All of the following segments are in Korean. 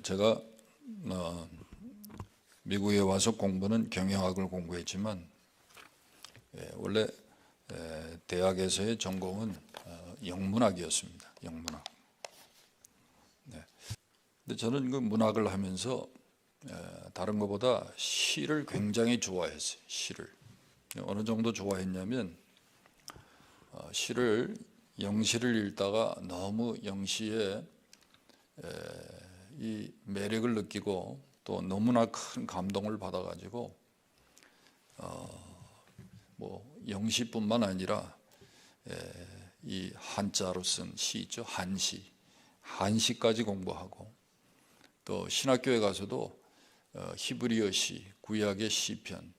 제가 미국에 와서 공부는 경영학을 공부했지만 원래 대학에서의 전공은 영문학이었습니다. 영문학. 근데 저는 그 문학을 하면서 다른 것보다 시를 굉장히 좋아했어요. 시를 어느 정도 좋아했냐면 영시를 읽다가 너무 영시의 이 매력을 느끼고 또 너무나 큰 감동을 받아가지고 영시뿐만 아니라 이 한자로 쓴 시 있죠. 한시까지 공부하고 또 신학교에 가서도 히브리어 시, 구약의 시편,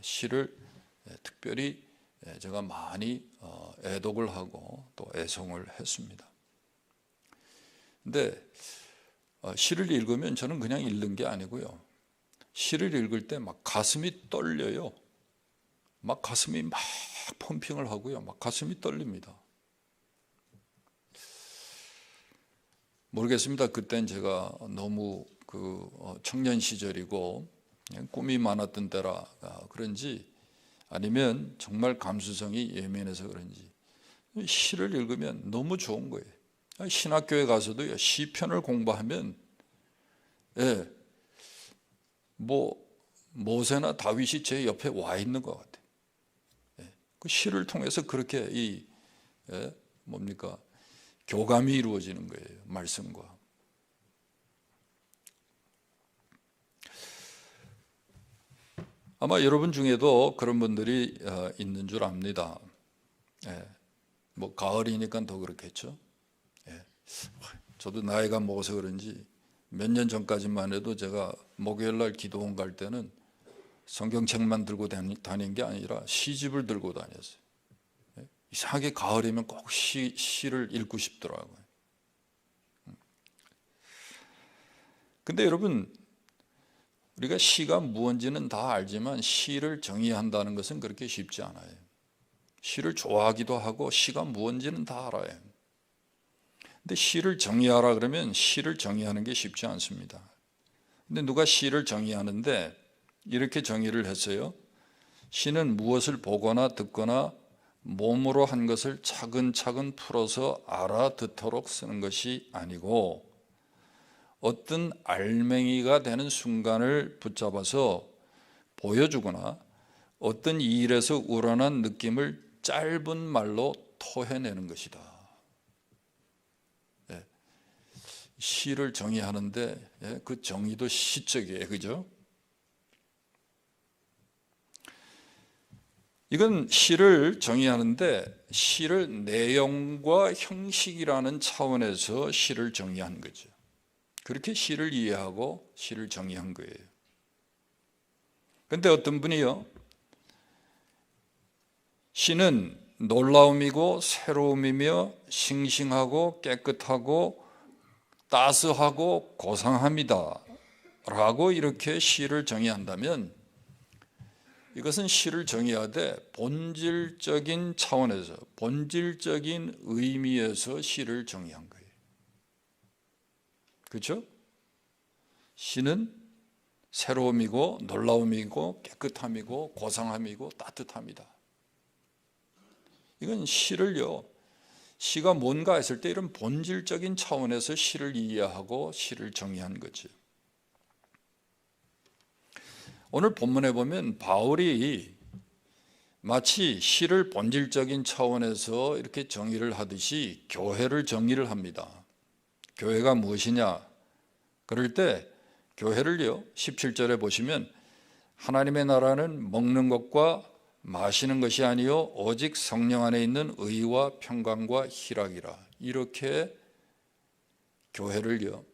시를 특별히 제가 많이 애독을 하고 또 애송을 했습니다. 근데 시를 읽으면 저는 그냥 읽는 게 아니고요. 시를 읽을 때 막 가슴이 떨려요. 막 가슴이 막 펌핑을 하고요. 막 가슴이 떨립니다. 모르겠습니다. 그땐 제가 너무 청년 시절이고 꿈이 많았던 때라 그런지 아니면 정말 감수성이 예민해서 그런지 시를 읽으면 너무 좋은 거예요. 신학교에 가서도요, 시편을 공부하면 모세나 다윗이 제 옆에 와 있는 것 같아요. 그 시를 통해서 그렇게 교감이 이루어지는 거예요. 말씀과. 아마 여러분 중에도 그런 분들이 있는 줄 압니다. 가을이니까 더 그렇겠죠. 저도 나이가 먹어서 그런지 몇 년 전까지만 해도 제가 목요일날 기도원 갈 때는 성경책만 들고 다닌 게 아니라 시집을 들고 다녔어요. 이상하게 가을이면 꼭 시를 읽고 싶더라고요. 근데 여러분, 우리가 시가 무언지는 다 알지만 시를 정의한다는 것은 그렇게 쉽지 않아요. 시를 좋아하기도 하고 시가 무언지는 다 알아요. 근데 시를 정의하라 그러면 시를 정의하는 게 쉽지 않습니다. 근데 누가 시를 정의하는데 이렇게 정의를 했어요. 시는 무엇을 보거나 듣거나 몸으로 한 것을 차근차근 풀어서 알아듣도록 쓰는 것이 아니고 어떤 알맹이가 되는 순간을 붙잡아서 보여주거나 어떤 일에서 우러난 느낌을 짧은 말로 토해내는 것이다. 시를 정의하는데 그 정의도 시적이에요. 그죠? 이건 시를 정의하는데 시를 내용과 형식이라는 차원에서 시를 정의한 거죠. 그렇게 시를 이해하고 시를 정의한 거예요. 그런데 어떤 분이요, 시는 놀라움이고 새로움이며 싱싱하고 깨끗하고 따스하고 고상합니다 라고 이렇게 시를 정의한다면 이것은 시를 정의하되 본질적인 차원에서 본질적인 의미에서 시를 정의한 거예요. 그렇죠? 시는 새로움이고 놀라움이고 깨끗함이고 고상함이고 따뜻합니다. 이건 시가 뭔가 했을 때 이런 본질적인 차원에서 시를 이해하고 시를 정의한 거죠. 오늘 본문에 보면 바울이 마치 시를 본질적인 차원에서 이렇게 정의를 하듯이 교회를 정의를 합니다. 교회가 무엇이냐? 그럴 때 교회를요, 17절에 보시면 하나님의 나라는 먹는 것과 마시는 것이 아니요 오직 성령 안에 있는 의와 평강과 희락이라, 이렇게 교회를요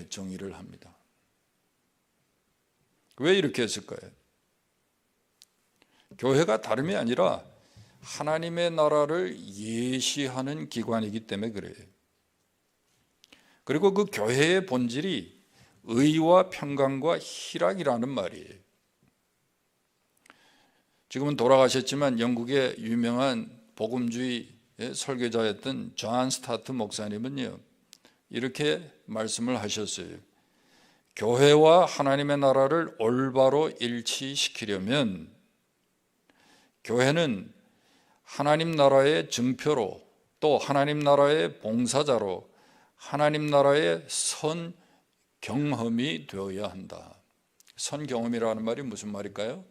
정의를 합니다. 왜 이렇게 했을까요? 교회가 다름이 아니라 하나님의 나라를 예시하는 기관이기 때문에 그래요. 그리고 그 교회의 본질이 의와 평강과 희락이라는 말이에요. 지금은 돌아가셨지만 영국의 유명한 복음주의 설교자였던 존 스타트 목사님은요, 이렇게 말씀을 하셨어요. 교회와 하나님의 나라를 올바로 일치시키려면 교회는 하나님 나라의 증표로, 또 하나님 나라의 봉사자로 하나님 나라의 선 경험이 되어야 한다. 선 경험이라는 말이 무슨 말일까요?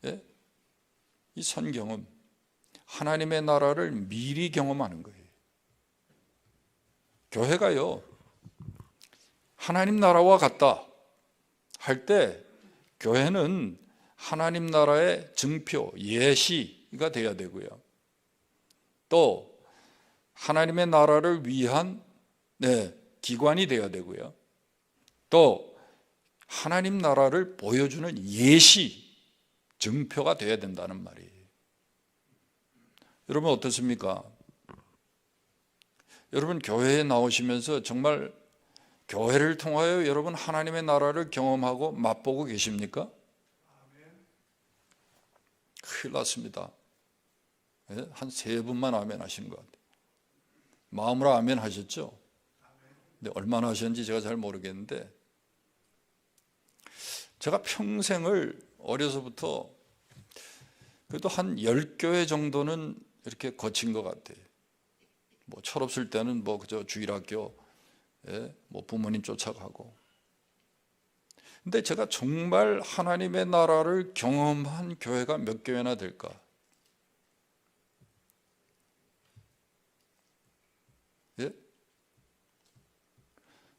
예? 이 선 경험, 하나님의 나라를 미리 경험하는 거예요. 교회가요, 하나님 나라와 같다 할 때 교회는 하나님 나라의 증표, 예시가 돼야 되고요. 또 하나님의 나라를 위한 기관이 돼야 되고요. 또 하나님 나라를 보여주는 예시, 증표가 돼야 된다는 말이에요. 여러분 어떻습니까? 여러분 교회에 나오시면서 정말 교회를 통하여 여러분 하나님의 나라를 경험하고 맛보고 계십니까? 큰일 났습니다. 한 3분만 아멘 하시는 것 같아요. 마음으로 아멘 하셨죠? 근데 얼마나 하셨는지 제가 잘 모르겠는데, 제가 평생을 어려서부터 그래도 한 10교회 정도는 이렇게 거친 것 같아요. 뭐 철없을 때는 뭐 그저 주일학교, 뭐 부모님 쫓아가고. 근데 제가 정말 하나님의 나라를 경험한 교회가 몇 교회나 될까? 예?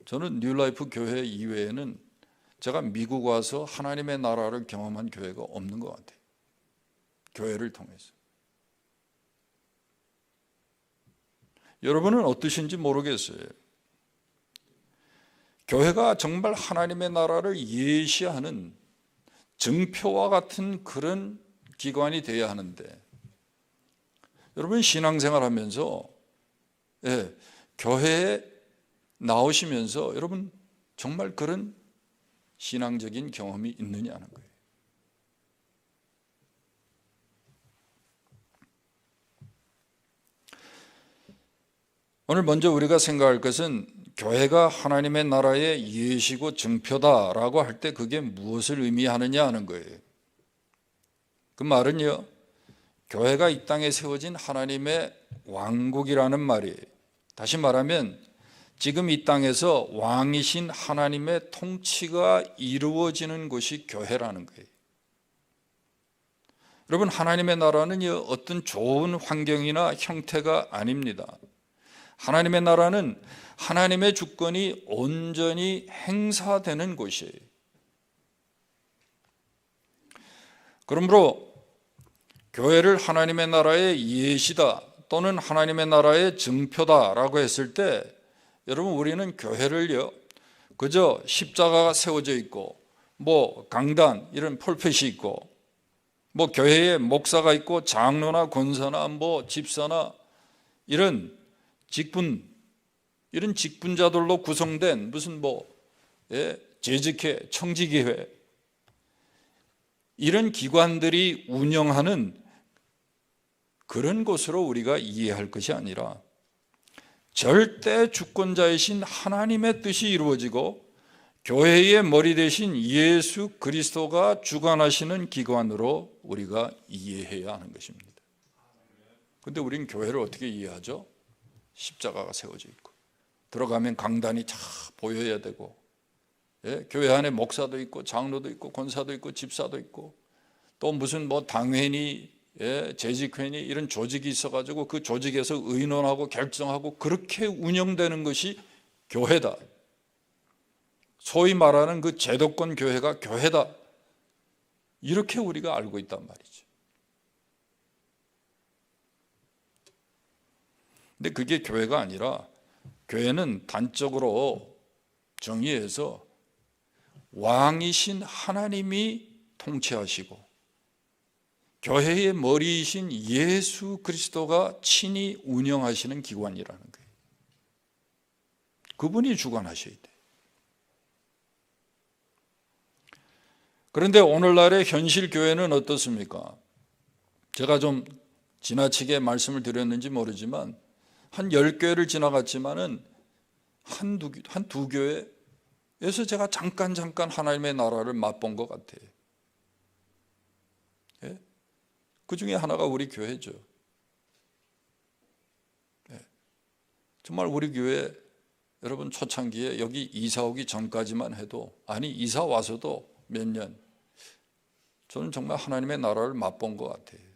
저는 뉴라이프 교회 이외에는 제가 미국 와서 하나님의 나라를 경험한 교회가 없는 것 같아요. 교회를 통해서. 여러분은 어떠신지 모르겠어요. 교회가 정말 하나님의 나라를 예시하는 증표와 같은 그런 기관이 되어야 하는데, 여러분 신앙생활 하면서 교회에 나오시면서 여러분 정말 그런 신앙적인 경험이 있느냐는 거예요. 오늘 먼저 우리가 생각할 것은 교회가 하나님의 나라의 예시고 증표다라고 할 때 그게 무엇을 의미하느냐 하는 거예요. 그 말은요, 교회가 이 땅에 세워진 하나님의 왕국이라는 말이에요. 다시 말하면 지금 이 땅에서 왕이신 하나님의 통치가 이루어지는 곳이 교회라는 거예요. 여러분 하나님의 나라는요, 어떤 좋은 환경이나 형태가 아닙니다. 하나님의 나라는 하나님의 주권이 온전히 행사되는 곳이에요. 그러므로 교회를 하나님의 나라의 예시다 또는 하나님의 나라의 증표다라고 했을 때, 여러분 우리는 교회를요 그저 십자가가 세워져 있고 뭐 강단 이런 폴펫이 있고 뭐 교회에 목사가 있고 장로나 권사나 뭐 집사나 이런 이런 직분자들로 구성된 무슨 재직회, 청지기회 이런 기관들이 운영하는 그런 곳으로 우리가 이해할 것이 아니라 절대 주권자이신 하나님의 뜻이 이루어지고 교회의 머리 대신 예수 그리스도가 주관하시는 기관으로 우리가 이해해야 하는 것입니다. 그런데 우리는 교회를 어떻게 이해하죠? 십자가가 세워져 있고 들어가면 강단이 쫙 보여야 되고, 교회 안에 목사도 있고 장로도 있고 권사도 있고 집사도 있고 또 무슨 당회니 재직회니 이런 조직이 있어가지고 그 조직에서 의논하고 결정하고 그렇게 운영되는 것이 교회다. 소위 말하는 그 제도권 교회가 교회다. 이렇게 우리가 알고 있단 말이죠. 근데 그게 교회가 아니라, 교회는 단적으로 정의해서 왕이신 하나님이 통치하시고 교회의 머리이신 예수 그리스도가 친히 운영하시는 기관이라는 거예요. 그분이 주관하셔야 돼요. 그런데 오늘날의 현실 교회는 어떻습니까? 제가 좀 지나치게 말씀을 드렸는지 모르지만 한 10교회를 지나갔지만은 한두 교회에서 제가 잠깐 하나님의 나라를 맛본 것 같아요. 예? 그 중에 하나가 우리 교회죠. 예. 정말 우리 교회 여러분 초창기에 여기 이사 오기 전까지만 해도, 아니 이사 와서도 몇 년, 저는 정말 하나님의 나라를 맛본 것 같아요.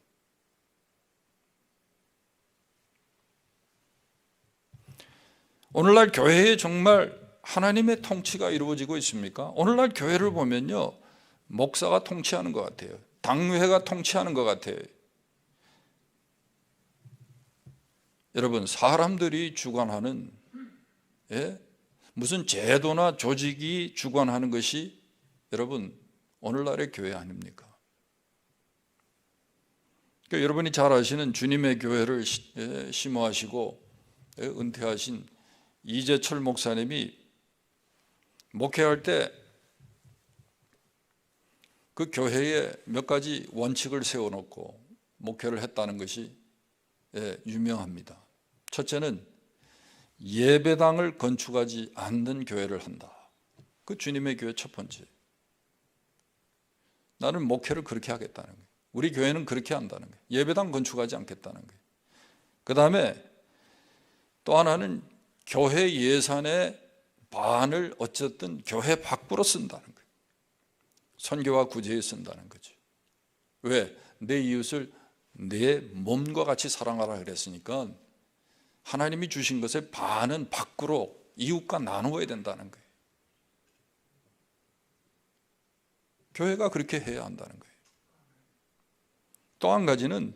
오늘날 교회에 정말 하나님의 통치가 이루어지고 있습니까? 오늘날 교회를 보면요, 목사가 통치하는 것 같아요. 당회가 통치하는 것 같아요. 여러분, 사람들이 주관하는, 예? 무슨 제도나 조직이 주관하는 것이 여러분 오늘날의 교회 아닙니까? 그러니까 여러분이 잘 아시는 주님의 교회를 심호하시고 은퇴하신 이재철 목사님이 목회할 때 그 교회에 몇 가지 원칙을 세워놓고 목회를 했다는 것이 유명합니다. 첫째는 예배당을 건축하지 않는 교회를 한다. 그 주님의 교회 첫 번째. 나는 목회를 그렇게 하겠다는 거예요. 우리 교회는 그렇게 한다는 거예요. 예배당 건축하지 않겠다는 거예요. 그 다음에 또 하나는 교회 예산의 반을 어쨌든 교회 밖으로 쓴다는 거예요. 선교와 구제에 쓴다는 거죠. 왜? 내 이웃을 내 몸과 같이 사랑하라 그랬으니까 하나님이 주신 것의 반은 밖으로 이웃과 나누어야 된다는 거예요. 교회가 그렇게 해야 한다는 거예요. 또 한 가지는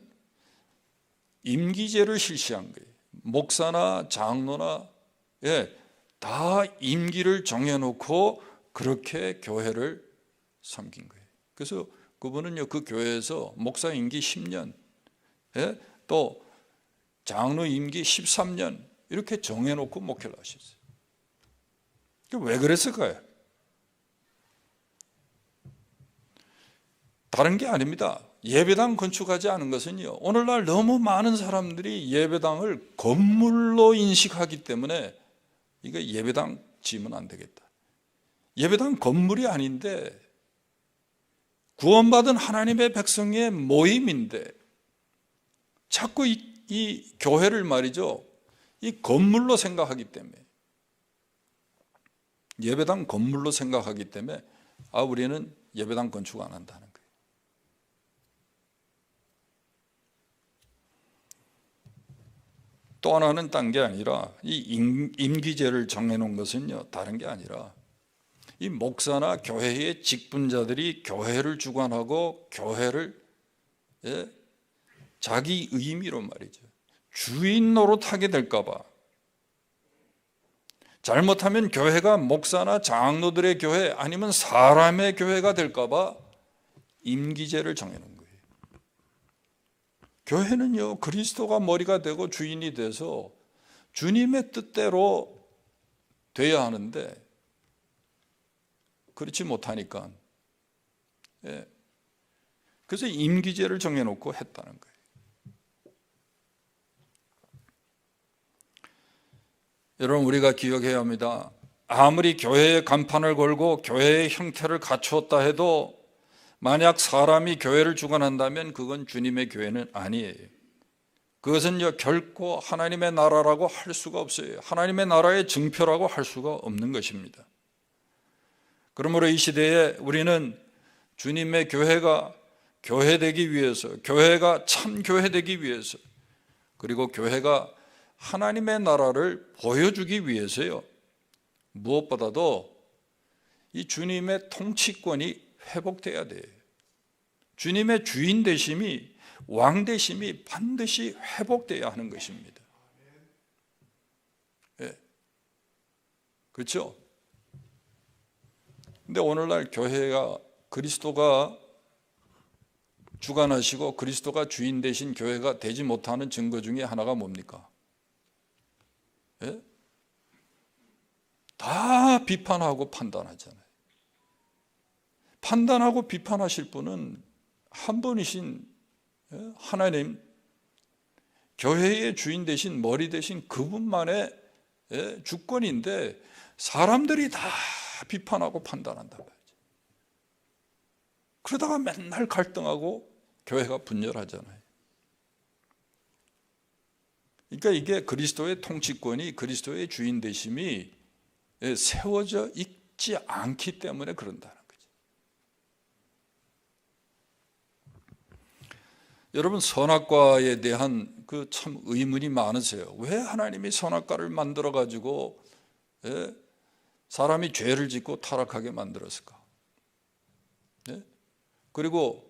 임기제를 실시한 거예요. 목사나 장로나 다 임기를 정해놓고 그렇게 교회를 섬긴 거예요. 그래서 그분은요, 그 교회에서 목사 임기 10년, 또 장로 임기 13년 이렇게 정해놓고 목회를 하셨어요. 왜 그랬을까요? 다른 게 아닙니다. 예배당 건축하지 않은 것은요, 오늘날 너무 많은 사람들이 예배당을 건물로 인식하기 때문에 이거 예배당 지으면 안 되겠다. 예배당 건물이 아닌데 구원받은 하나님의 백성의 모임인데 자꾸 이 교회를 말이죠, 이 건물로 생각하기 때문에, 예배당 건물로 생각하기 때문에 우리는 예배당 건축 안 한다는 거예요. 또 하나는 딴 게 아니라 이 임기제를 정해놓은 것은요, 다른 게 아니라 이 목사나 교회의 직분자들이 교회를 주관하고 교회를 자기 의미로 말이죠, 주인 노릇하게 될까 봐, 잘못하면 교회가 목사나 장로들의 교회 아니면 사람의 교회가 될까 봐 임기제를 정해놓은 거예요. 교회는요, 그리스도가 머리가 되고 주인이 돼서 주님의 뜻대로 돼야 하는데 그렇지 못하니까, 그래서 임기제를 정해놓고 했다는 거예요. 여러분, 우리가 기억해야 합니다. 아무리 교회에 간판을 걸고 교회의 형태를 갖추었다 해도 만약 사람이 교회를 주관한다면 그건 주님의 교회는 아니에요. 그것은요, 결코 하나님의 나라라고 할 수가 없어요. 하나님의 나라의 증표라고 할 수가 없는 것입니다. 그러므로 이 시대에 우리는 주님의 교회가 교회되기 위해서, 교회가 참 교회되기 위해서, 그리고 교회가 하나님의 나라를 보여주기 위해서요, 무엇보다도 이 주님의 통치권이 회복돼야 돼요. 주님의 주인 되심이, 왕 되심이 반드시 회복돼야 하는 것입니다. 그렇죠? 근데 오늘날 교회가, 그리스도가 주관하시고 그리스도가 주인 되신 교회가 되지 못하는 증거 중에 하나가 뭡니까? 다 비판하고 판단하잖아요. 판단하고 비판하실 분은 한 분이신 하나님, 교회의 주인 대신 머리 대신 그분만의 주권인데 사람들이 다 비판하고 판단한단 말이죠. 그러다가 맨날 갈등하고 교회가 분열하잖아요. 그러니까 이게 그리스도의 통치권이, 그리스도의 주인 되심이 세워져 있지 않기 때문에 그런다는 거죠. 여러분, 선악과에 대한 그 참 의문이 많으세요. 왜 하나님이 선악과를 만들어 가지고 사람이 죄를 짓고 타락하게 만들었을까? 그리고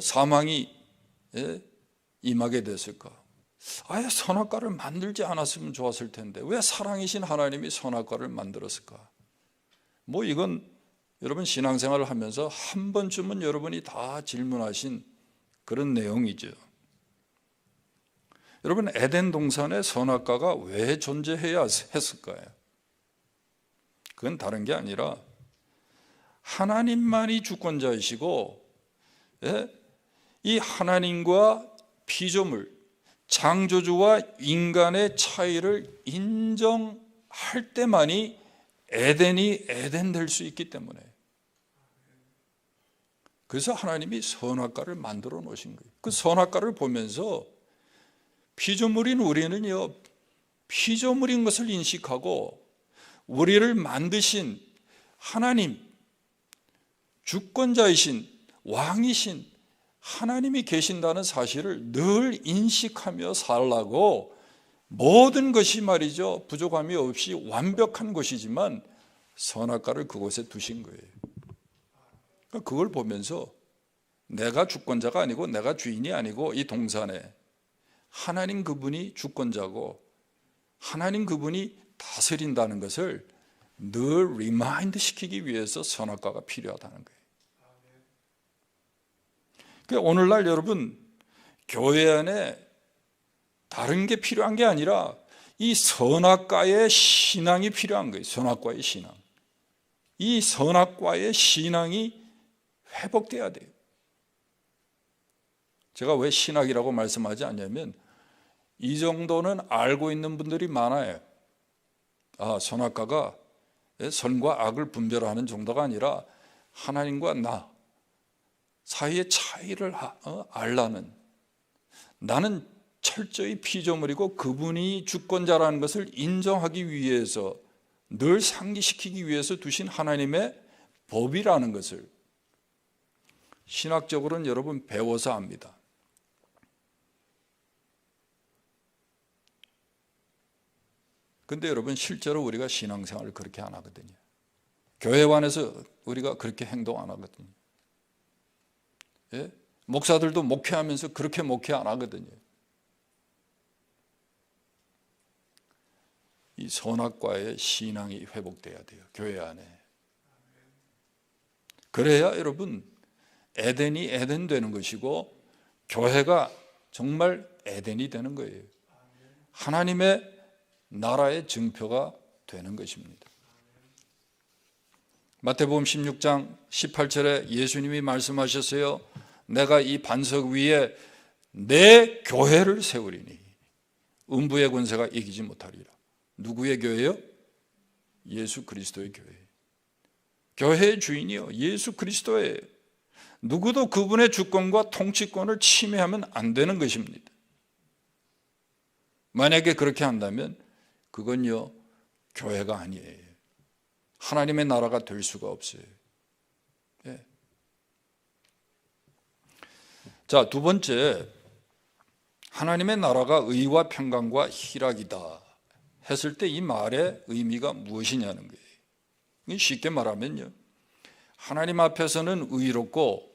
사망이 임하게 됐을까? 아예 선악과를 만들지 않았으면 좋았을 텐데 왜 사랑이신 하나님이 선악과를 만들었을까? 뭐 이건 여러분 신앙생활을 하면서 한 번쯤은 여러분이 다 질문하신 그런 내용이죠. 여러분, 에덴 동산에 선악과가 왜 존재해야 했을까요? 그건 다른 게 아니라 하나님만이 주권자이시고 이 하나님과 피조물, 창조주와 인간의 차이를 인정할 때만이 에덴이 에덴 될 수 있기 때문에, 그래서 하나님이 선악과를 만들어 놓으신 거예요. 그 선악과를 보면서 피조물인 우리는요, 피조물인 것을 인식하고 우리를 만드신 하나님, 주권자이신 왕이신 하나님이 계신다는 사실을 늘 인식하며 살라고, 모든 것이 말이죠, 부족함이 없이 완벽한 것이지만 선악과를 그곳에 두신 거예요. 그걸 보면서 내가 주권자가 아니고 내가 주인이 아니고 이 동산에 하나님 그분이 주권자고 하나님 그분이 다스린다는 것을 늘 리마인드 시키기 위해서 선악과가 필요하다는 거예요. 그러니까 오늘날 여러분, 교회 안에 다른 게 필요한 게 아니라 이 선악과의 신앙이 필요한 거예요. 선악과의 신앙. 이 선악과의 신앙이 회복돼야 돼요. 제가 왜 신학이라고 말씀하지 않냐면 이 정도는 알고 있는 분들이 많아요. 선악과가 선과 악을 분별하는 정도가 아니라 하나님과 나 사이의 차이를 알라는, 나는 철저히 피조물이고 그분이 주권자라는 것을 인정하기 위해서, 늘 상기시키기 위해서 두신 하나님의 법이라는 것을 신학적으로는 여러분 배워서 압니다. 근데 여러분, 실제로 우리가 신앙생활을 그렇게 안 하거든요. 교회관에서 우리가 그렇게 행동 안 하거든요. 목사들도 목회하면서 그렇게 목회 안 하거든요. 이 선악과의 신앙이 회복돼야 돼요, 교회 안에. 그래야 여러분 에덴이 에덴 되는 것이고 교회가 정말 에덴이 되는 거예요. 하나님의 나라의 증표가 되는 것입니다. 마태복음 16장 18절에 예수님이 말씀하셨어요. 내가 이 반석 위에 내 교회를 세우리니 음부의 권세가 이기지 못하리라. 누구의 교회요? 예수 그리스도의 교회. 교회의 주인이요, 예수 그리스도예요. 누구도 그분의 주권과 통치권을 침해하면 안 되는 것입니다. 만약에 그렇게 한다면 그건요, 교회가 아니에요. 하나님의 나라가 될 수가 없어요. 자, 두 번째, 하나님의 나라가 의와 평강과 희락이다 했을 때 이 말의 의미가 무엇이냐는 거예요. 쉽게 말하면요, 하나님 앞에서는 의롭고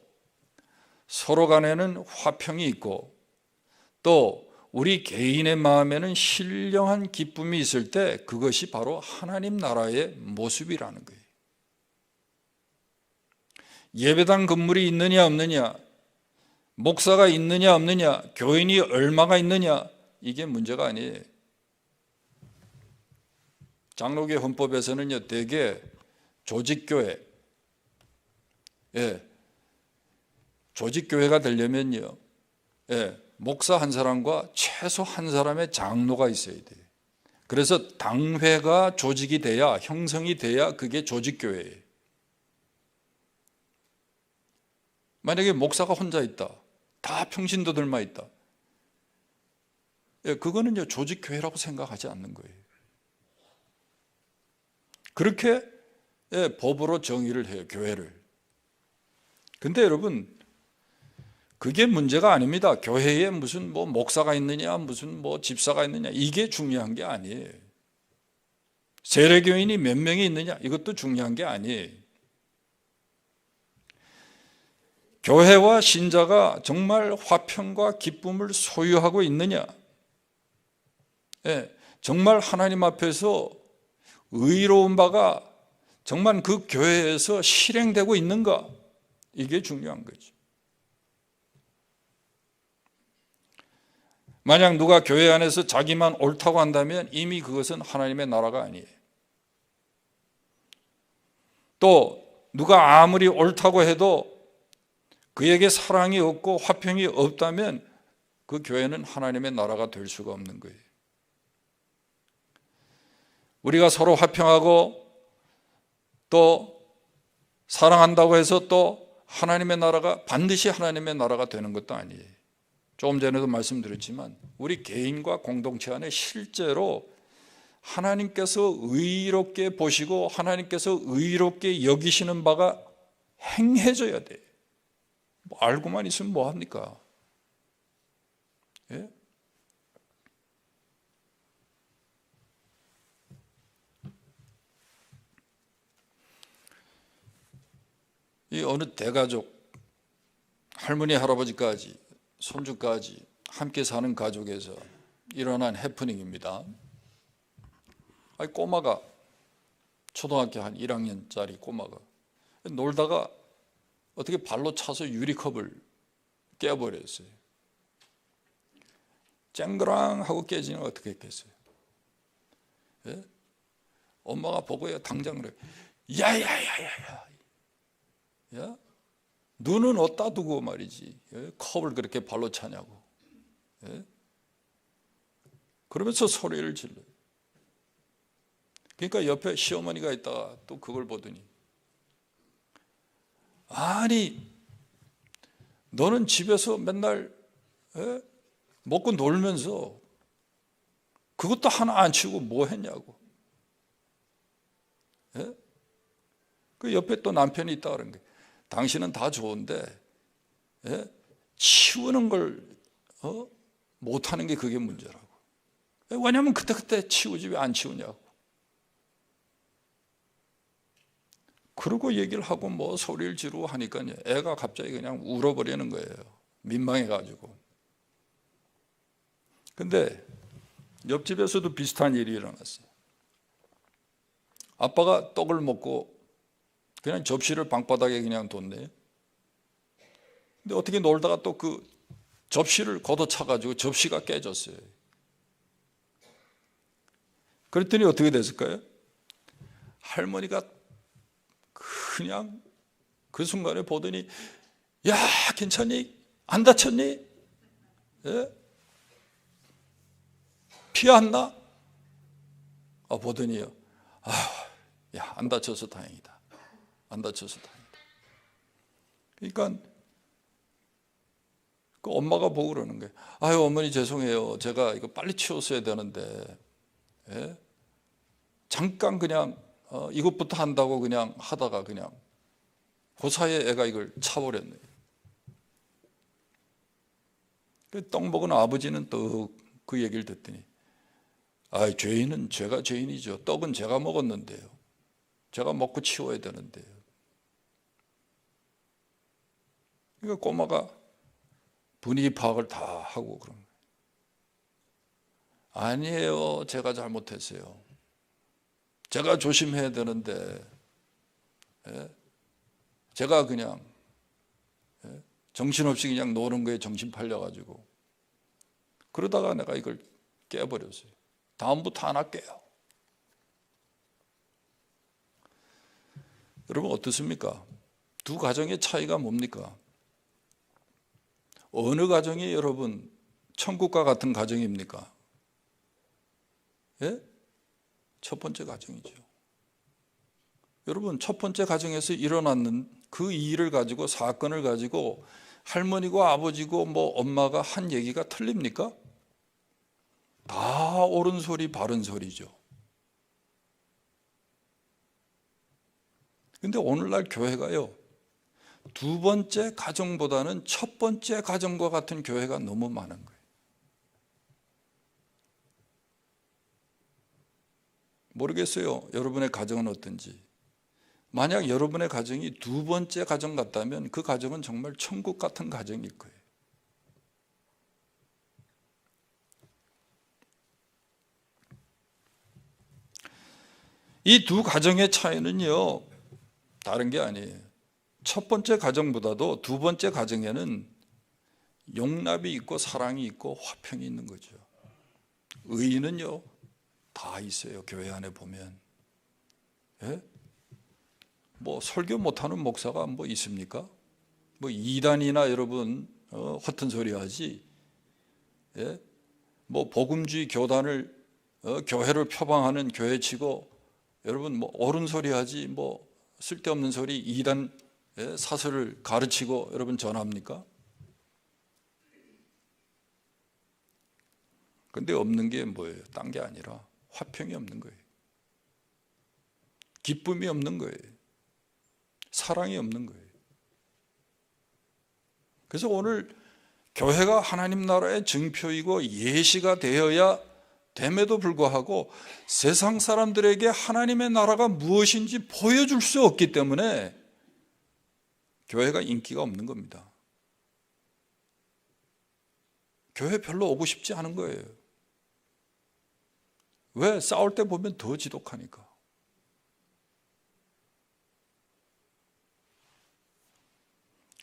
서로 간에는 화평이 있고 또 우리 개인의 마음에는 신령한 기쁨이 있을 때 그것이 바로 하나님 나라의 모습이라는 거예요. 예배당 건물이 있느냐 없느냐, 목사가 있느냐 없느냐, 교인이 얼마가 있느냐, 이게 문제가 아니에요. 장로교 헌법에서는요, 대개 조직교회, 조직교회가 되려면요, 목사 한 사람과 최소 한 사람의 장로가 있어야 돼요. 그래서 당회가 조직이 돼야, 형성이 돼야 그게 조직교회예요. 만약에 목사가 혼자 있다, 다 평신도들만 있다, 그거는요 조직교회라고 생각하지 않는 거예요. 그렇게 법으로 정의를 해요, 교회를. 근데 여러분, 그게 문제가 아닙니다. 교회에 무슨 목사가 있느냐, 무슨 집사가 있느냐, 이게 중요한 게 아니에요. 세례교인이 몇 명이 있느냐, 이것도 중요한 게 아니에요. 교회와 신자가 정말 화평과 기쁨을 소유하고 있느냐, 정말 하나님 앞에서 의로운 바가 정말 그 교회에서 실행되고 있는가, 이게 중요한 거죠. 만약 누가 교회 안에서 자기만 옳다고 한다면 이미 그것은 하나님의 나라가 아니에요. 또 누가 아무리 옳다고 해도 그에게 사랑이 없고 화평이 없다면 그 교회는 하나님의 나라가 될 수가 없는 거예요. 우리가 서로 화평하고 또 사랑한다고 해서 또 하나님의 나라가 반드시 하나님의 나라가 되는 것도 아니에요. 조금 전에도 말씀드렸지만 우리 개인과 공동체 안에 실제로 하나님께서 의롭게 보시고 하나님께서 의롭게 여기시는 바가 행해져야 돼요. 알고만 있으면 뭐합니까? 예? 이 어느 대가족, 할머니 할아버지까지 손주까지 함께 사는 가족에서 일어난 해프닝입니다. 꼬마가 초등학교 한 1학년짜리 꼬마가 놀다가 어떻게 발로 차서 유리컵을 깨버렸어요. 쨍그랑 하고 깨지는 어떻게 했겠어요? 예? 엄마가 보고요 당장 그래, 야야야야야, 야, 눈은 어디다 두고 말이지 컵을 그렇게 발로 차냐고. 그러면서 소리를 질러요. 그러니까 옆에 시어머니가 있다가 또 그걸 보더니, 아니 너는 집에서 맨날 먹고 놀면서 그것도 하나 안 치우고 뭐 했냐고. 그 옆에 또 남편이 있다 그런 거예요. 당신은 다 좋은데 치우는 걸 못하는 게 그게 문제라고. 왜냐하면 그때 치우지 왜 안 치우냐고. 그러고 얘기를 하고 소리를 지르고 하니까요, 애가 갑자기 그냥 울어버리는 거예요. 민망해가지고. 근데 옆집에서도 비슷한 일이 일어났어요. 아빠가 떡을 먹고 그냥 접시를 방바닥에 그냥 뒀네요. 근데 어떻게 놀다가 또 그 접시를 걷어차가지고 접시가 깨졌어요. 그랬더니 어떻게 됐을까요? 할머니가 그냥 그 순간에 보더니, 야 괜찮니? 안 다쳤니? 피 안 나? 보더니요, 야 안 다쳐서 다행이다. 안 다쳐서 다행이다. 그러니까 그 엄마가 보고 그러는 거예요. 아유 어머니 죄송해요. 제가 이거 빨리 치웠어야 되는데 잠깐 그냥 이것부터 한다고 그냥 하다가 그냥 그 사이에 애가 이걸 차버렸네. 떡 먹은 아버지는 또 그 얘기를 듣더니, 죄인은 제가 죄인이죠. 떡은 제가 먹었는데요. 제가 먹고 치워야 되는데요. 그러니까 꼬마가 분위기 파악을 다 하고 그런 거예요. 아니에요. 제가 잘못했어요. 제가 조심해야 되는데 제가 그냥 정신없이 그냥 노는 거에 정신 팔려가지고 그러다가 내가 이걸 깨버렸어요. 다음부터 안 할게요. 여러분 어떻습니까? 두 가정의 차이가 뭡니까? 어느 가정이 여러분 천국과 같은 가정입니까? 예? 첫 번째 가정이죠. 여러분, 첫 번째 가정에서 일어났는 그 일을 가지고, 사건을 가지고 할머니고 아버지고 뭐 엄마가 한 얘기가 틀립니까? 다 옳은 소리, 바른 소리죠. 근데 오늘날 교회가요, 두 번째 가정보다는 첫 번째 가정과 같은 교회가 너무 많은 거예요. 모르겠어요, 여러분의 가정은 어떤지. 만약 여러분의 가정이 두 번째 가정 같다면 그 가정은 정말 천국 같은 가정일 거예요. 이 두 가정의 차이는요, 다른 게 아니에요. 첫 번째 가정보다도 두 번째 가정에는 용납이 있고 사랑이 있고 화평이 있는 거죠. 의의는요, 다 있어요. 교회 안에 보면. 예? 뭐 설교 못하는 목사가 뭐 있습니까? 뭐 이단이나 여러분 허튼 소리 하지. 예? 뭐 복음주의 교단을 교회를 표방하는 교회치고 여러분 뭐 옳은 소리 하지, 뭐 쓸데없는 소리 이단 사설을 가르치고 여러분 전합니까? 근데 없는 게 뭐예요? 딴 게 아니라 화평이 없는 거예요. 기쁨이 없는 거예요. 사랑이 없는 거예요. 그래서 오늘 교회가 하나님 나라의 증표이고 예시가 되어야 됨에도 불구하고 세상 사람들에게 하나님의 나라가 무엇인지 보여줄 수 없기 때문에 교회가 인기가 없는 겁니다. 교회 별로 오고 싶지 않은 거예요. 왜? 싸울 때 보면 더 지독하니까.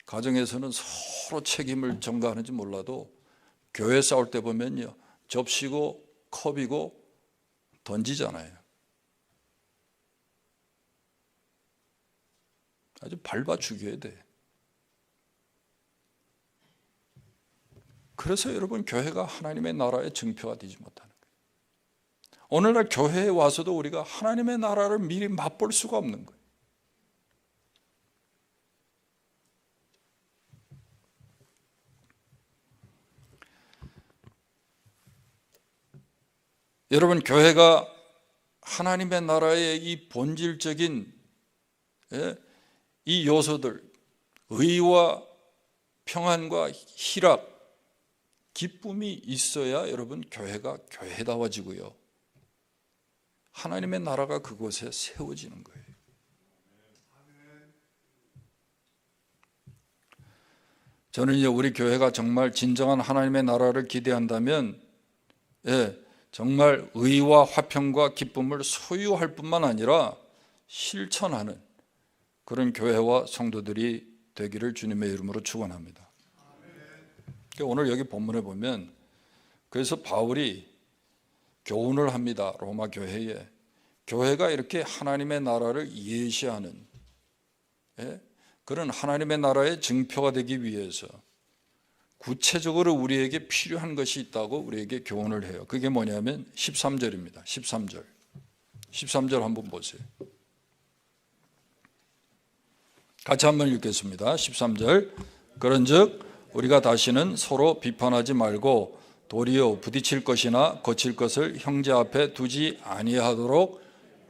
가정에서는 서로 책임을 전가하는지 몰라도 교회 싸울 때 보면요, 접시고 컵이고 던지잖아요. 아주 밟아 죽여야 돼. 그래서 여러분, 교회가 하나님의 나라의 증표가 되지 못하는 거예요. 오늘날 교회에 와서도 우리가 하나님의 나라를 미리 맛볼 수가 없는 거예요. 여러분, 교회가 하나님의 나라의 이 본질적인 이 요소들, 의와 평안과 희락, 기쁨이 있어야 여러분 교회가 교회다워지고요, 하나님의 나라가 그곳에 세워지는 거예요. 저는 이제 우리 교회가 정말 진정한 하나님의 나라를 기대한다면 정말 의와 화평과 기쁨을 소유할 뿐만 아니라 실천하는 그런 교회와 성도들이 되기를 주님의 이름으로 축원합니다. 오늘 여기 본문에 보면, 그래서 바울이 교훈을 합니다. 로마 교회에. 교회가 이렇게 하나님의 나라를 예시하는 그런 하나님의 나라의 증표가 되기 위해서 구체적으로 우리에게 필요한 것이 있다고 우리에게 교훈을 해요. 그게 뭐냐면 13절입니다. 13절 한번 보세요. 같이 한번 읽겠습니다. 13절. 그런즉 우리가 다시는 서로 비판하지 말고 도리어 부딪힐 것이나 거칠 것을 형제 앞에 두지 아니하도록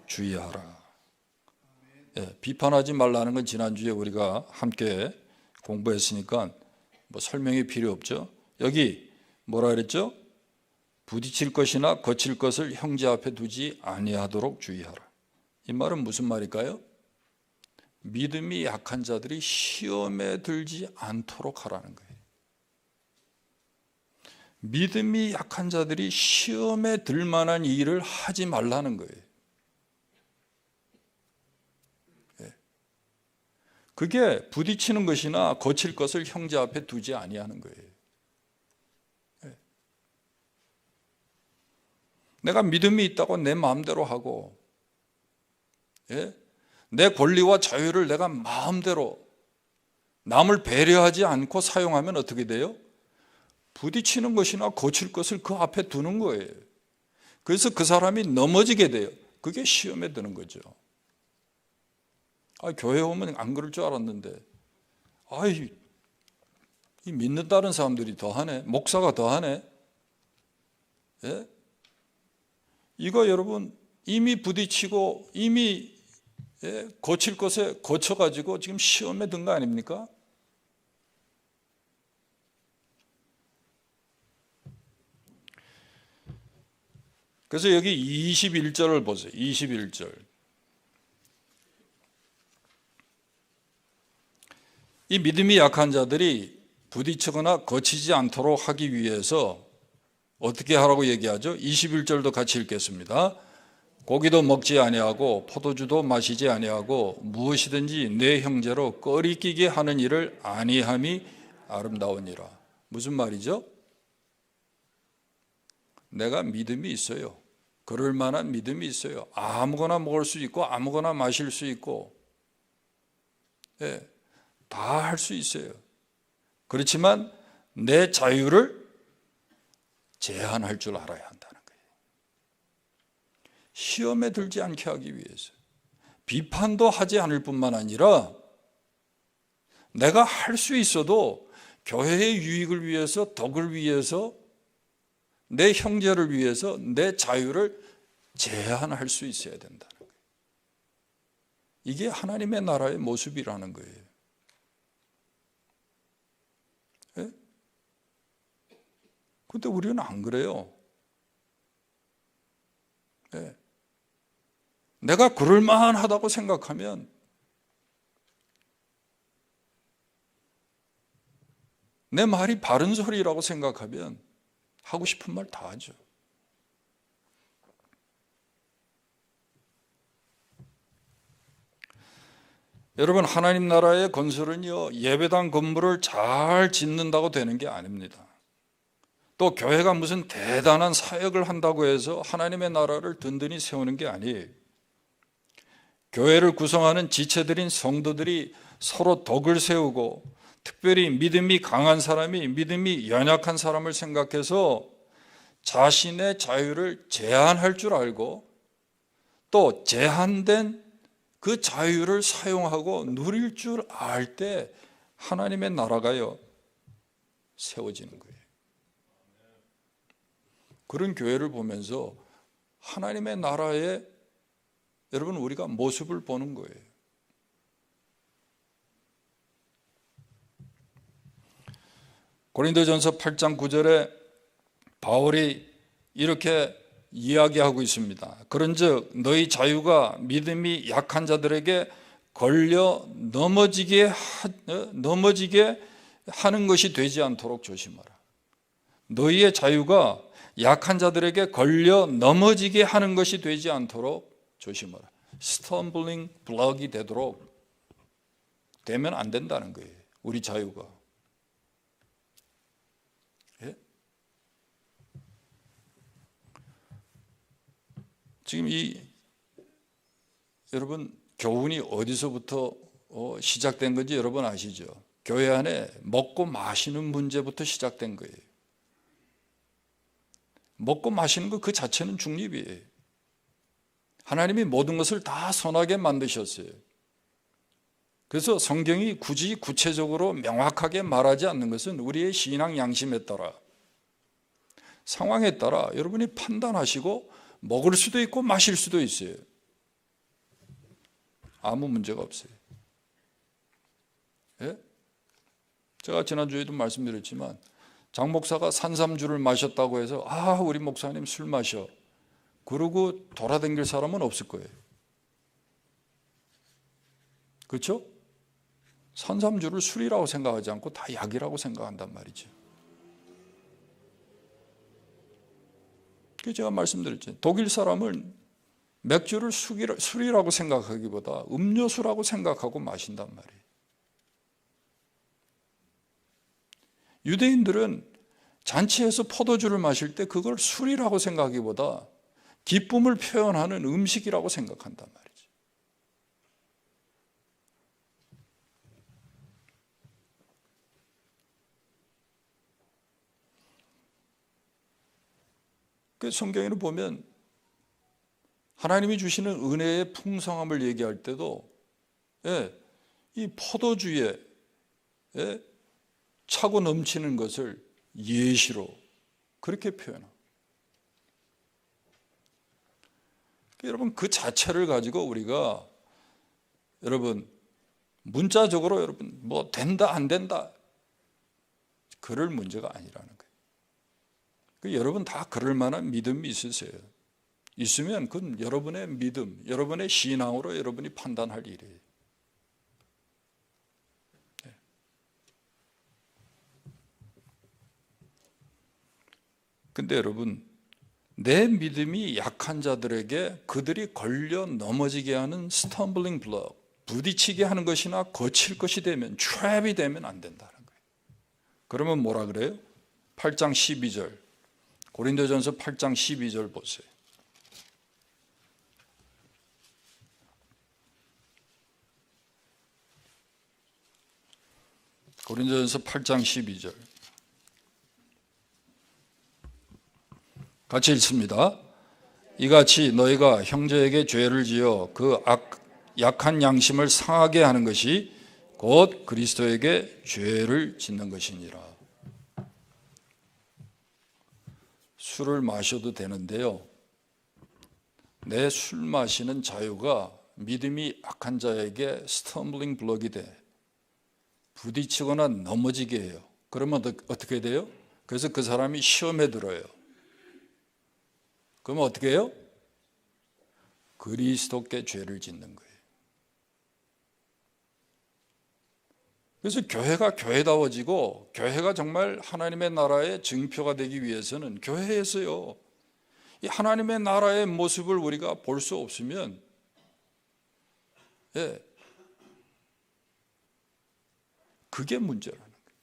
주의하라. 비판하지 말라는 건 지난주에 우리가 함께 공부했으니까 뭐 설명이 필요 없죠. 여기 뭐라 그랬죠? 부딪힐 것이나 거칠 것을 형제 앞에 두지 아니하도록 주의하라. 이 말은 무슨 말일까요? 믿음이 약한 자들이 시험에 들지 않도록 하라는 거예요. 믿음이 약한 자들이 시험에 들 만한 일을 하지 말라는 거예요. 그게 부딪히는 것이나 거칠 것을 형제 앞에 두지 아니하는 거예요. 내가 믿음이 있다고 내 마음대로 하고 내 권리와 자유를 내가 마음대로 남을 배려하지 않고 사용하면 어떻게 돼요? 부딪히는 것이나 고칠 것을 그 앞에 두는 거예요. 그래서 그 사람이 넘어지게 돼요. 그게 시험에 드는 거죠. 교회 오면 안 그럴 줄 알았는데, 이 믿는다는 사람들이 더하네. 목사가 더하네. 예? 이거 여러분 이미 부딪히고 이미 고칠 것에 고쳐가지고 지금 시험에 든 거 아닙니까? 그래서 여기 21절을 보세요. 21절. 이 믿음이 약한 자들이 부딪히거나 거치지 않도록 하기 위해서 어떻게 하라고 얘기하죠? 21절도 같이 읽겠습니다. 고기도 먹지 아니하고 포도주도 마시지 아니하고 무엇이든지 내 형제로 꺼리끼게 하는 일을 아니함이 아름다우니라. 무슨 말이죠? 내가 믿음이 있어요. 그럴 만한 믿음이 있어요. 아무거나 먹을 수 있고 아무거나 마실 수 있고 다 할 수 있어요. 그렇지만 내 자유를 제한할 줄 알아야 한다는 거예요. 시험에 들지 않게 하기 위해서 비판도 하지 않을 뿐만 아니라 내가 할 수 있어도 교회의 유익을 위해서, 덕을 위해서, 내 형제를 위해서 내 자유를 제한할 수 있어야 된다는 거예요. 이게 하나님의 나라의 모습이라는 거예요. 근데 우리는 안 그래요. 내가 그럴만하다고 생각하면 내 말이 바른 소리라고 생각하면 하고 싶은 말 다 하죠. 여러분, 하나님 나라의 건설은요, 예배당 건물을 잘 짓는다고 되는 게 아닙니다. 또 교회가 무슨 대단한 사역을 한다고 해서 하나님의 나라를 든든히 세우는 게 아니에요. 교회를 구성하는 지체들인 성도들이 서로 덕을 세우고, 특별히 믿음이 강한 사람이 믿음이 연약한 사람을 생각해서 자신의 자유를 제한할 줄 알고, 또 제한된 그 자유를 사용하고 누릴 줄 알 때 하나님의 나라가요, 세워지는 거예요. 그런 교회를 보면서 하나님의 나라에 여러분 우리가 모습을 보는 거예요. 고린도전서 8장 9절에 바울이 이렇게 이야기하고 있습니다. 그런즉 너희 자유가 믿음이 약한 자들에게 걸려 넘어지게 하는 것이 되지 않도록 조심하라. 너희의 자유가 약한 자들에게 걸려 넘어지게 하는 것이 되지 않도록 조심하라. 스텀블링 블럭이 되면 안 된다는 거예요. 우리 자유가. 지금 여러분 교훈이 어디서부터 시작된 건지 여러분 아시죠? 교회 안에 먹고 마시는 문제부터 시작된 거예요. 먹고 마시는 것 그 자체는 중립이에요. 하나님이 모든 것을 다 선하게 만드셨어요. 그래서 성경이 굳이 구체적으로 명확하게 말하지 않는 것은 우리의 신앙 양심에 따라, 상황에 따라 여러분이 판단하시고 먹을 수도 있고 마실 수도 있어요. 아무 문제가 없어요. 제가 지난주에도 말씀드렸지만 장 목사가 산삼주를 마셨다고 해서 우리 목사님 술 마셔, 그러고 돌아다닐 사람은 없을 거예요. 그렇죠? 산삼주를 술이라고 생각하지 않고 다 약이라고 생각한단 말이죠. 그래서 제가 말씀드렸죠. 독일 사람은 맥주를 술이라고 생각하기보다 음료수라고 생각하고 마신단 말이에요. 유대인들은 잔치에서 포도주를 마실 때 그걸 술이라고 생각하기보다 기쁨을 표현하는 음식이라고 생각한단 말이죠. 그 성경에는 보면 하나님이 주시는 은혜의 풍성함을 얘기할 때도 이 포도주에 차고 넘치는 것을 예시로 그렇게 표현합니다. 여러분 그 자체를 가지고 우리가 여러분 문자적으로 여러분 뭐 된다 안 된다 그럴 문제가 아니라는 거예요. 여러분 다 그럴 만한 믿음이 있으세요. 있으면 그건 여러분의 믿음, 여러분의 신앙으로 여러분이 판단할 일이에요. 근데 여러분 내 믿음이 약한 자들에게 그들이 걸려 넘어지게 하는 스텀블링 블록, 부딪히게 하는 것이나 거칠 것이 되면, 트랩이 되면 안 된다는 거예요. 그러면 뭐라 그래요? 8장 12절, 고린도전서 8장 12절 보세요. 고린도전서 8장 12절 같이 읽습니다. 이같이 너희가 형제에게 죄를 지어 그 약한 양심을 상하게 하는 것이 곧 그리스도에게 죄를 짓는 것이니라. 술을 마셔도 되는데요, 내 술 마시는 자유가 믿음이 약한 자에게 스텀블링 블록이 돼 부딪히거나 넘어지게 해요. 그러면 어떻게 돼요? 그래서 그 사람이 시험에 들어요. 그러면 어떻게 해요? 그리스도께 죄를 짓는 거예요. 그래서 교회가 교회다워지고 교회가 정말 하나님의 나라의 증표가 되기 위해서는 교회에서요, 이 하나님의 나라의 모습을 우리가 볼 수 없으면 그게 문제라는 거예요.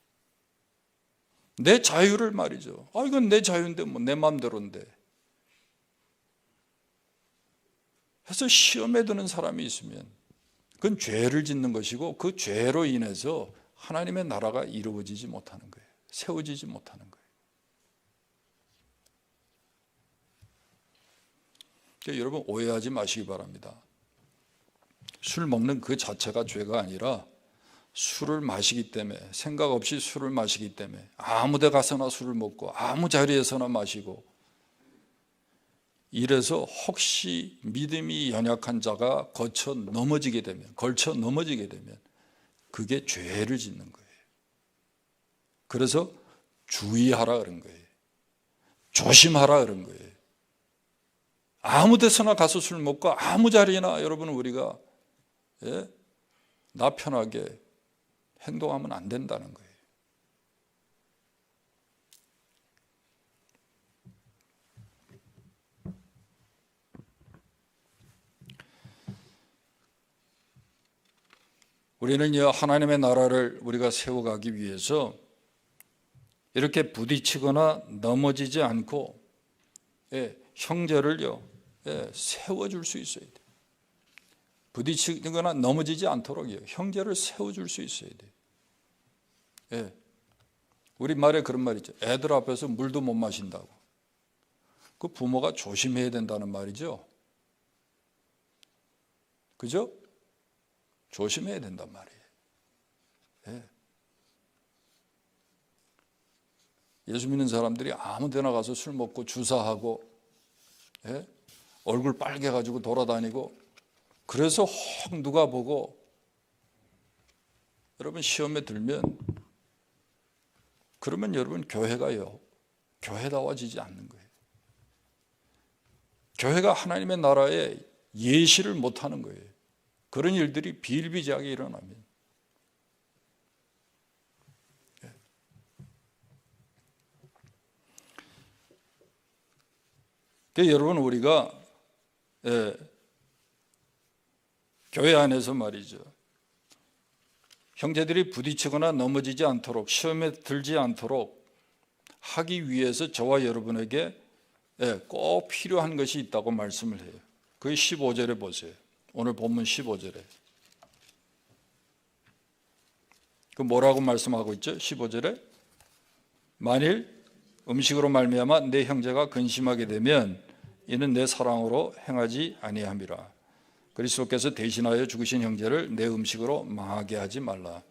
내 자유를 말이죠. 이건 내 자유인데 뭐 내 마음대로인데 해서 시험에 드는 사람이 있으면 그건 죄를 짓는 것이고 그 죄로 인해서 하나님의 나라가 이루어지지 못하는 거예요. 세워지지 못하는 거예요. 그러니까 여러분 오해하지 마시기 바랍니다. 술 먹는 그 자체가 죄가 아니라 술을 마시기 때문에, 생각 없이 술을 마시기 때문에 아무 데 가서나 술을 먹고 아무 자리에서나 마시고 이래서 혹시 믿음이 연약한 자가 걸쳐 넘어지게 되면 그게 죄를 짓는 거예요. 그래서 주의하라 그런 거예요. 조심하라 그런 거예요. 아무 데서나 가서 술 먹고 아무 자리나 여러분 우리가 나 편하게 행동하면 안 된다는 거예요. 우리는 하나님의 나라를 우리가 세워가기 위해서 이렇게 부딪히거나 넘어지지 않고 형제를요 세워줄 수 있어야 돼요. 부딪히거나 넘어지지 않도록요 형제를 세워줄 수 있어야 돼요. 우리 말에 그런 말 있죠. 애들 앞에서 물도 못 마신다고. 그 부모가 조심해야 된다는 말이죠. 그죠? 조심해야 된단 말이에요. 예수 믿는 사람들이 아무 데나 가서 술 먹고 주사하고 얼굴 빨개가지고 돌아다니고 그래서 혹 누가 보고 여러분 시험에 들면 그러면 여러분 교회가요 교회다워지지 않는 거예요. 교회가 하나님의 나라에 예시를 못하는 거예요. 그런 일들이 비일비재하게 일어나면 여러분 우리가 교회 안에서 말이죠 형제들이 부딪히거나 넘어지지 않도록 시험에 들지 않도록 하기 위해서 저와 여러분에게 꼭 필요한 것이 있다고 말씀을 해요. 그게 15절에 보세요. 오늘 본문 15절에 그 뭐라고 말씀하고 있죠? 15절에 만일 음식으로 말미암아 내 형제가 근심하게 되면 이는 내 사랑으로 행하지 아니함이라. 그리스도께서 대신하여 죽으신 형제를 내 음식으로 망하게 하지 말라.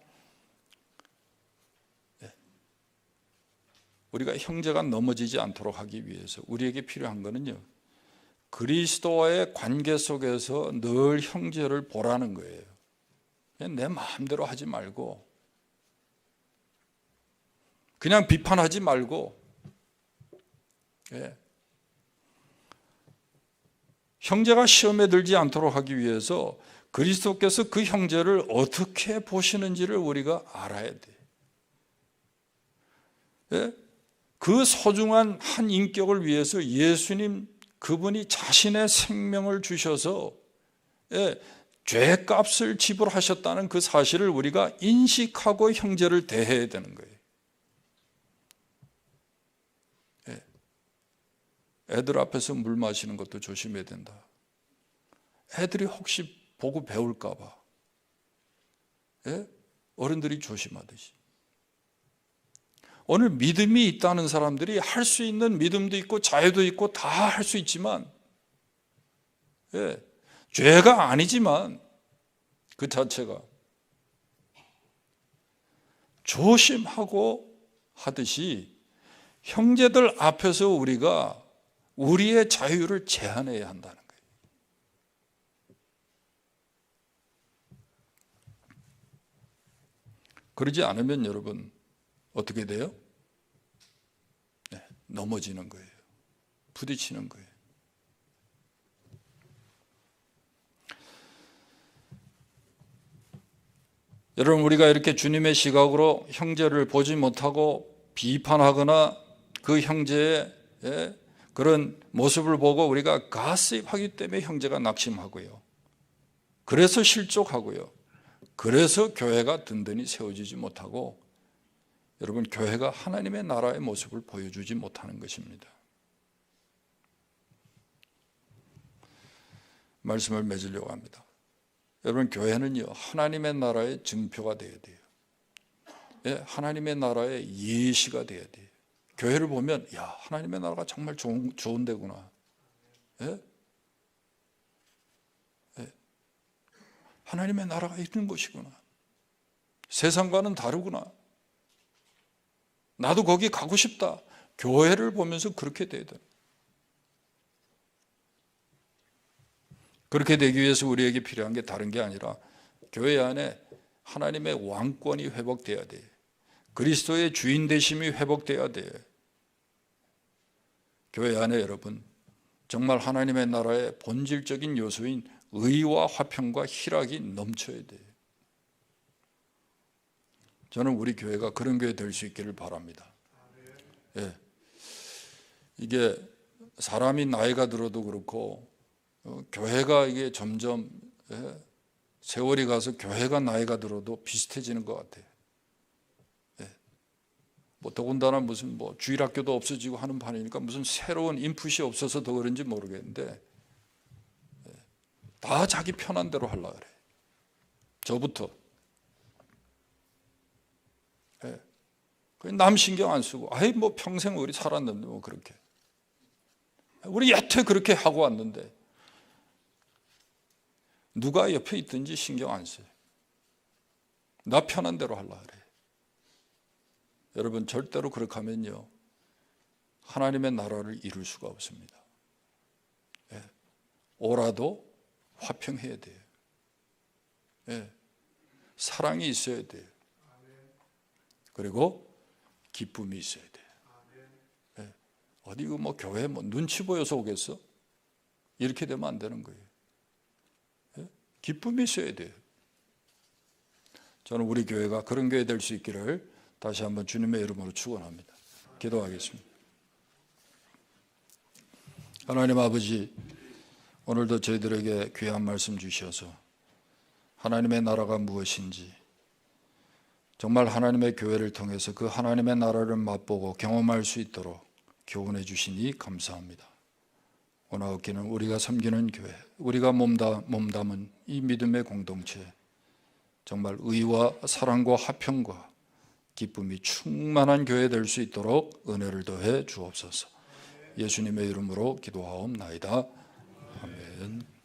우리가 형제가 넘어지지 않도록 하기 위해서 우리에게 필요한 거는요, 그리스도와의 관계 속에서 늘 형제를 보라는 거예요. 그냥 내 마음대로 하지 말고, 그냥 비판하지 말고, 형제가 시험에 들지 않도록 하기 위해서 그리스도께서 그 형제를 어떻게 보시는지를 우리가 알아야 돼. 그 소중한 한 인격을 위해서 예수님 그분이 자신의 생명을 주셔서 죄값을 지불하셨다는 그 사실을 우리가 인식하고 형제를 대해야 되는 거예요. 애들 앞에서 물 마시는 것도 조심해야 된다. 애들이 혹시 보고 배울까 봐. 어른들이 조심하듯이. 오늘 믿음이 있다는 사람들이 할 수 있는 믿음도 있고 자유도 있고 다 할 수 있지만, 죄가 아니지만 그 자체가 조심하고 하듯이 형제들 앞에서 우리가 우리의 자유를 제한해야 한다는 거예요. 그러지 않으면 여러분 어떻게 돼요? 넘어지는 거예요. 부딪히는 거예요. 여러분, 우리가 이렇게 주님의 시각으로 형제를 보지 못하고 비판하거나 그 형제의 그런 모습을 보고 우리가 가십하기 때문에 형제가 낙심하고요. 그래서 실족하고요. 그래서 교회가 든든히 세워지지 못하고, 여러분, 교회가 하나님의 나라의 모습을 보여주지 못하는 것입니다. 말씀을 맺으려고 합니다. 여러분, 교회는요, 하나님의 나라의 증표가 되어야 돼요. 하나님의 나라의 예시가 되어야 돼요. 교회를 보면, 야, 하나님의 나라가 정말 좋은 데구나. 하나님의 나라가 있는 곳이구나. 세상과는 다르구나. 나도 거기 가고 싶다. 교회를 보면서 그렇게 돼야 돼. 그렇게 되기 위해서 우리에게 필요한 게 다른 게 아니라 교회 안에 하나님의 왕권이 회복돼야 돼. 그리스도의 주인 되심이 회복돼야 돼. 교회 안에 여러분, 정말 하나님의 나라의 본질적인 요소인 의와 화평과 희락이 넘쳐야 돼. 저는 우리 교회가 그런 교회 될 수 있기를 바랍니다. 이게 사람이 나이가 들어도 그렇고, 교회가 이게 점점 세월이 가서 교회가 나이가 들어도 비슷해지는 것 같아요. 뭐 더군다나 무슨 뭐 주일학교도 없어지고 하는 판이니까 무슨 새로운 인풋이 없어서 더 그런지 모르겠는데, 다 자기 편한 대로 하려고 그래. 저부터. 남 신경 안 쓰고, 아이 뭐 평생 우리 살았는데 뭐 그렇게. 우리 여태 그렇게 하고 왔는데 누가 옆에 있든지 신경 안 써요. 나 편한 대로 하려고 그래. 여러분, 절대로 그렇게 하면요, 하나님의 나라를 이룰 수가 없습니다. 오라도 화평해야 돼요. 사랑이 있어야 돼요. 그리고 기쁨이 있어야 돼요. 어디 뭐 교회 뭐 눈치 보여서 오겠어? 이렇게 되면 안 되는 거예요. 기쁨이 있어야 돼요. 저는 우리 교회가 그런 교회 될 수 있기를 다시 한번 주님의 이름으로 축원합니다. 기도하겠습니다. 하나님 아버지, 오늘도 저희들에게 귀한 말씀 주셔서 하나님의 나라가 무엇인지, 정말 하나님의 교회를 통해서 그 하나님의 나라를 맛보고 경험할 수 있도록 교훈해 주시니 감사합니다. 오늘 얻기는 우리가 섬기는 교회, 우리가 몸담은 이 믿음의 공동체, 정말 의와 사랑과 화평과 기쁨이 충만한 교회 될 수 있도록 은혜를 더해 주옵소서. 예수님의 이름으로 기도하옵나이다. 아멘.